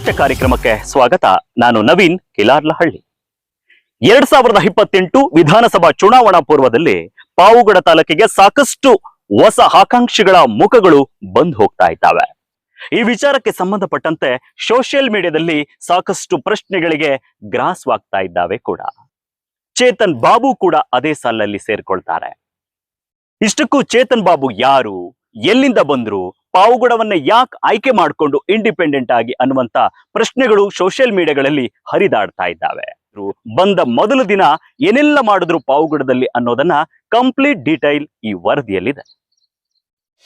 ವಿಶೇಷ ಕಾರ್ಯಕ್ರಮಕ್ಕೆ ಸ್ವಾಗತ. ನಾನು ನವೀನ್ ಕಿಲಾರ್ಲಹಳ್ಳಿ. 2028 ವಿಧಾನಸಭಾ ಚುನಾವಣಾ ಪೂರ್ವದಲ್ಲಿ ಪಾವುಗಡ ತಾಲೂಕಿಗೆ ಸಾಕಷ್ಟು ಹೊಸ ಆಕಾಂಕ್ಷಿಗಳ ಮುಖಗಳು ಬಂದ್ ಹೋಗ್ತಾ ಇದ್ದಾವೆ. ಈ ವಿಚಾರಕ್ಕೆ ಸಂಬಂಧಪಟ್ಟಂತೆ ಸೋಷಿಯಲ್ ಮೀಡಿಯಾದಲ್ಲಿ ಸಾಕಷ್ಟು ಪ್ರಶ್ನೆಗಳಿಗೆ ಗ್ರಾಸವಾಗ್ತಾ ಇದ್ದಾವೆ ಕೂಡ. ಚೇತನ್ ಬಾಬು ಕೂಡ ಅದೇ ಸಾಲಲ್ಲಿ ಸೇರ್ಕೊಳ್ತಾರೆ. ಇಷ್ಟಕ್ಕೂ ಚೇತನ್ ಬಾಬು ಯಾರು, ಎಲ್ಲಿಂದ ಬಂದ್ರು, ಪಾವುಗಡವನ್ನ ಯಾಕೆ ಆಯ್ಕೆ ಮಾಡಿಕೊಂಡು ಇಂಡಿಪೆಂಡೆಂಟ್ ಆಗಿ ಅನ್ನುವಂತ ಪ್ರಶ್ನೆಗಳು ಸೋಷಿಯಲ್ ಮೀಡಿಯಾಗಳಲ್ಲಿ ಹರಿದಾಡ್ತಾ ಇದ್ದಾವೆ. ಬಂದ ಮೊದಲ ದಿನ ಏನೆಲ್ಲ ಮಾಡಿದ್ರು ಪಾವುಗಡದಲ್ಲಿ ಅನ್ನೋದನ್ನ ಕಂಪ್ಲೀಟ್ ಡೀಟೈಲ್ ಈ ವರದಿಯಲ್ಲಿದೆ.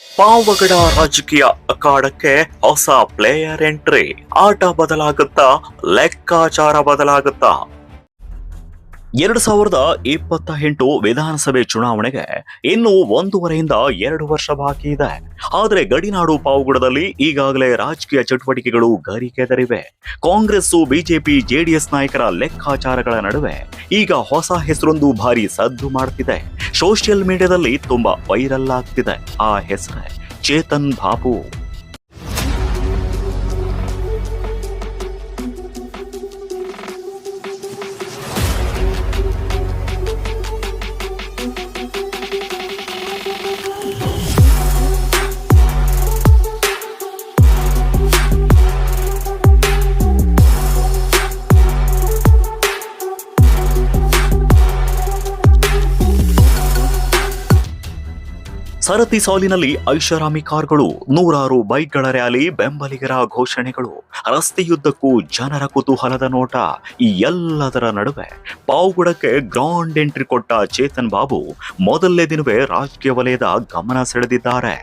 ಪಾವಗಡ ರಾಜಕೀಯ ಅಖಾಡಕ್ಕೆ ಹೊಸ ಪ್ಲೇಯರ್ ಎಂಟ್ರಿ. ಆಟ ಬದಲಾಗುತ್ತಾ, ಲೆಕ್ಕಾಚಾರ ಬದಲಾಗುತ್ತಾ? 2028 ವಿಧಾನಸಭೆ ಚುನಾವಣೆಗೆ ಇನ್ನು 1.5ರಿಂದ 2 ವರ್ಷ ಬಾಕಿ ಇದೆ. ಆದರೆ ಗಡಿನಾಡು ಪಾವುಗಡದಲ್ಲಿ ಈಗಾಗಲೇ ರಾಜಕೀಯ ಚಟುವಟಿಕೆಗಳು ಗರಿಕೆದರಿವೆ. ಕಾಂಗ್ರೆಸ್, ಬಿಜೆಪಿ, ಜೆಡಿಎಸ್ ನಾಯಕರ ಲೆಕ್ಕಾಚಾರಗಳ ನಡುವೆ ಈಗ ಹೊಸ ಹೆಸರೊಂದು ಭಾರಿ ಸದ್ದು ಮಾಡ್ತಿದೆ. ಸೋಷಿಯಲ್ ಮೀಡಿಯಾದಲ್ಲಿ ತುಂಬಾ ವೈರಲ್ ಆಗ್ತಿದೆ. ಆ ಹೆಸರೇ ಚೇತನ್ ಬಾಬು. ಸರತಿ ಸಾಲಿನಲ್ಲಿ ಐಷಾರಾಮಿ ಕಾರ್ಗಳು, ನೂರಾರು ಬೈಕ್ಗಳ ರ್ಯಾಲಿ, ಬೆಂಬಲಿಗರ ಘೋಷಣೆಗಳು, ರಸ್ತೆಯುದ್ದಕ್ಕೂ ಜನರ ಕುತೂಹಲದ ನೋಟ. ಈ ಎಲ್ಲದರ ನಡುವೆ ಪಾವುಗಡಕ್ಕೆ ಗ್ರಾಂಡ್ ಎಂಟ್ರಿ ಕೊಟ್ಟ ಚೇತನ್ ಬಾಬು ಮೊದಲನೇ ದಿನವೇ ರಾಜಕೀಯ ವಲಯದ ಗಮನ ಸೆಳೆದಿದ್ದಾರೆ.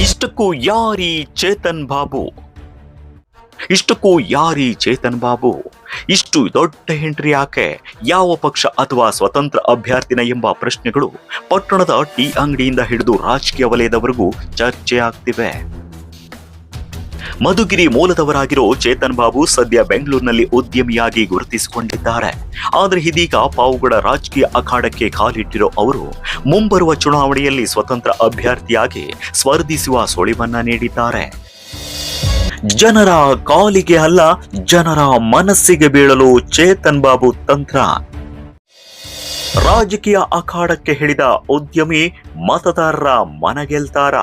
ಇಷ್ಟಕ್ಕೂ ಯಾರಿ ಚೇತನ್ ಬಾಬು? ಇಷ್ಟು ದೊಡ್ಡ ಎಂಟ್ರಿ ಯಾಕೆ? ಯಾವ ಪಕ್ಷ ಅಥವಾ ಸ್ವತಂತ್ರ ಅಭ್ಯರ್ಥಿನ ಎಂಬ ಪ್ರಶ್ನೆಗಳು ಪಟ್ಟಣದ ಟೀ ಅಂಗಡಿಯಿಂದ ಹಿಡಿದು ರಾಜಕೀಯ ವಲಯದವರೆಗೂ ಚರ್ಚೆ ಆಗ್ತಿವೆ. ಮಧುಗಿರಿ ಮೂಲದವರಾಗಿರೋ ಚೇತನ್ ಬಾಬು ಸದ್ಯ ಬೆಂಗಳೂರಿನಲ್ಲಿ ಉದ್ಯಮಿಯಾಗಿ ಗುರುತಿಸಿಕೊಂಡಿದ್ದಾರೆ. ಆದರೆ ಇದೀಗ ಪಾವುಗಡ ರಾಜಕೀಯ ಅಖಾಡಕ್ಕೆ ಕಾಲಿಟ್ಟಿರೋ ಅವರು ಮುಂಬರುವ ಚುನಾವಣೆಯಲ್ಲಿ ಸ್ವತಂತ್ರ ಅಭ್ಯರ್ಥಿಯಾಗಿ ಸ್ಪರ್ಧಿಸುವ ಸುಳಿವನ್ನ ನೀಡಿದ್ದಾರೆ. ಜನರ ಕಾಲಿಗೆ ಅಲ್ಲ, ಜನರ ಮನಸ್ಸಿಗೆ ಬೀಳಲು ಚೇತನ್ ಬಾಬು ತಂತ್ರ. ರಾಜಕೀಯ ಅಖಾಡಕ್ಕೆ ಹಿಡಿದ ಉದ್ಯಮಿ ಮತದಾರರ ಮನಗೆಲ್ತಾರ.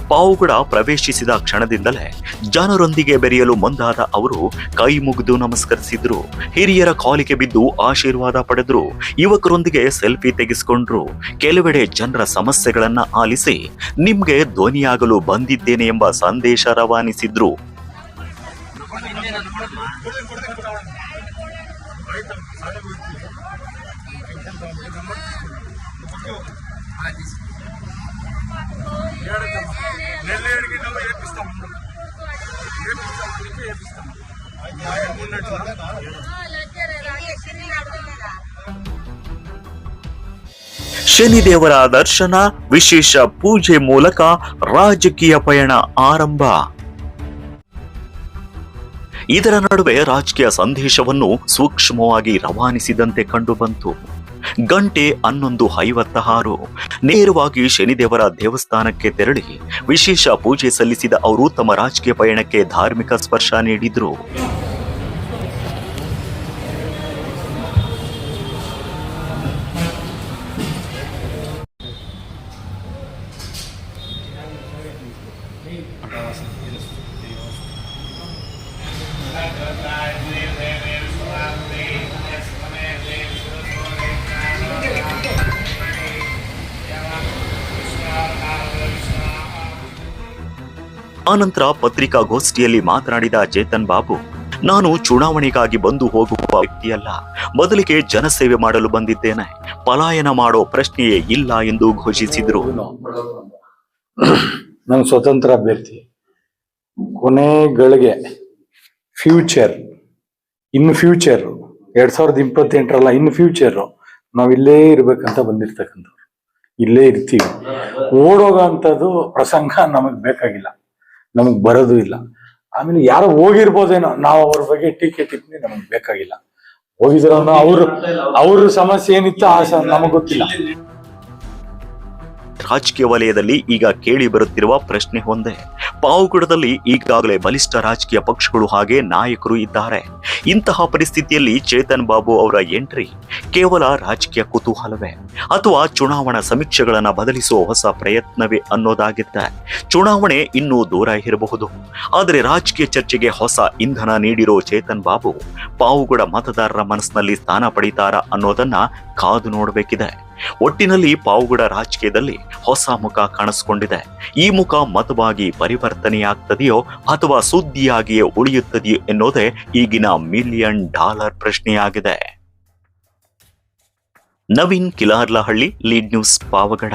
ಪಾವುಗಡ ಪ್ರವೇಶಿಸಿದ ಕ್ಷಣದಿಂದಲೇ ಜನರೊಂದಿಗೆ ಬೆರೆಯಲು ಮುಂದಾದ ಅವರು ಕೈ ಮುಗಿದು ನಮಸ್ಕರಿಸಿದ್ರು. ಹಿರಿಯರ ಕಾಲಿಗೆ ಬಿದ್ದು ಆಶೀರ್ವಾದ ಪಡೆದ್ರು. ಯುವಕರೊಂದಿಗೆ ಸೆಲ್ಫಿ ತೆಗೆಸಿಕೊಂಡ್ರು. ಕೆಲವೆಡೆ ಜನರ ಸಮಸ್ಯೆಗಳನ್ನ ಆಲಿಸಿ ನಿಮ್ಗೆ ಧ್ವನಿಯಾಗಲು ಬಂದಿದ್ದೇನೆ ಎಂಬ ಸಂದೇಶ ರವಾನಿಸಿದ್ರು. ಶನಿದೇವರ ದರ್ಶನ, ವಿಶೇಷ ಪೂಜೆ ಮೂಲಕ ರಾಜಕೀಯ ಪಯಣ ಆರಂಭ. ಇದರ ನಡುವೆ ರಾಜಕೀಯ ಸಂದೇಶವನ್ನು ಸೂಕ್ಷ್ಮವಾಗಿ ರವಾನಿಸಿದಂತೆ ಕಂಡುಬಂತು. ಗಂಟೆ 11:56 ನೇರವಾಗಿ ಶನಿದೇವರ ದೇವಸ್ಥಾನಕ್ಕೆ ತೆರಳಿ ವಿಶೇಷ ಪೂಜೆ ಸಲ್ಲಿಸಿದ ಅವರು ತಮ್ಮ ರಾಜಕೀಯ ಪಯಣಕ್ಕೆ ಧಾರ್ಮಿಕ ಸ್ಪರ್ಶ ನೀಡಿದ್ರು. ಆನಂತರ ಪತ್ರಿಕಾಗೋಷ್ಠಿಯಲ್ಲಿ ಮಾತನಾಡಿದ ಚೇತನ್ ಬಾಬು, ನಾನು ಚುನಾವಣೆಗಾಗಿ ಬಂದು ಹೋಗುವ ವ್ಯಕ್ತಿಯಲ್ಲ, ಬದಲಿಗೆ ಜನಸೇವೆ ಮಾಡಲು ಬಂದಿದ್ದೇನೆ. ಪಲಾಯನ ಮಾಡೋ ಪ್ರಶ್ನೆಯೇ ಇಲ್ಲ ಎಂದು ಘೋಷಿಸಿದ್ರು. ನಾನು ಸ್ವತಂತ್ರ ಅಭ್ಯರ್ಥಿ. ಕೊನೆಗಳಿಗೆ ಇನ್ನು ಫ್ಯೂಚರ್ 2028 ಇನ್ನು ಫ್ಯೂಚರ್ ನಾವ್ ಇಲ್ಲೇ ಇರ್ಬೇಕಂತ ಬಂದಿರ್ತಕ್ಕಂಥವ್ರು. ಇಲ್ಲೇ ಇರ್ತೀವಿ. ಓಡೋಗ ಅಂತದ್ದು ಪ್ರಸಂಗ ನಮಗ್ ಬೇಕಾಗಿಲ್ಲ, ನಮಗ್ ಬರೋದು ಇಲ್ಲ. ಆಮೇಲೆ ಯಾರೋ ಹೋಗಿರ್ಬೋದೇನೋ, ನಾವು ಅವ್ರ ಬಗ್ಗೆ ಟೀಕೆ ಟಿಪ್ಪಣಿ ನಮಗ್ ಬೇಕಾಗಿಲ್ಲ. ಹೋಗಿದ್ರ ಅವ್ರ ಸಮಸ್ಯೆ ಏನಿತ್ತು ನಮಗ್ ಗೊತ್ತಿಲ್ಲ. ರಾಜಕೀಯ ವಲಯದಲ್ಲಿ ಈಗ ಕೇಳಿ ಬರುತ್ತಿರುವ ಪ್ರಶ್ನೆ ಒಂದೇ. ಪಾವಗಡದಲ್ಲಿ ಈಗಾಗಲೇ ಬಲಿಷ್ಠ ರಾಜಕೀಯ ಪಕ್ಷಗಳು ಹಾಗೆ ನಾಯಕರು ಇದ್ದಾರೆ. ಇಂತಹ ಪರಿಸ್ಥಿತಿಯಲ್ಲಿ ಚೇತನ್ ಬಾಬು ಅವರ ಎಂಟ್ರಿ ಕೇವಲ ರಾಜಕೀಯ ಕುತೂಹಲವೇ ಅಥವಾ ಚುನಾವಣಾ ಸಮೀಕ್ಷೆಗಳನ್ನ ಬದಲಿಸುವ ಹೊಸ ಪ್ರಯತ್ನವೇ ಅನ್ನೋದಾಗಿದೆ. ಚುನಾವಣೆ ಇನ್ನೂ ದೂರ ಇರಬಹುದು, ಆದರೆ ರಾಜಕೀಯ ಚರ್ಚೆಗೆ ಹೊಸ ಇಂಧನ ನೀಡಿರೋ ಚೇತನ್ ಬಾಬು ಪಾವಗಡ ಮತದಾರರ ಮನಸ್ಸಿನಲ್ಲಿ ಸ್ಥಾನ ಪಡೀತಾರಾ ಅನ್ನೋದನ್ನ ಕಾದು ನೋಡಬೇಕಿದೆ. ಒಟ್ಟಿನಲ್ಲಿ ಪಾವಗಡ ರಾಜಕೀಯದಲ್ಲಿ ಹೊಸ ಮುಖ ಕಾಣಿಸಿಕೊಂಡಿದೆ. ಈ ಮುಖ ಮತವಾಗಿ ಪರಿವರ್ತನೆಯಾಗ್ತದೆಯೋ ಅಥವಾ ಸುದ್ದಿಯಾಗಿಯೇ ಉಳಿಯುತ್ತದೆಯೋ ಎನ್ನುವುದೇ ಈಗಿನ $1 ಮಿಲಿಯನ್ ಪ್ರಶ್ನೆಯಾಗಿದೆ. Naveen Kilarlahalli, lead news, Pavagada.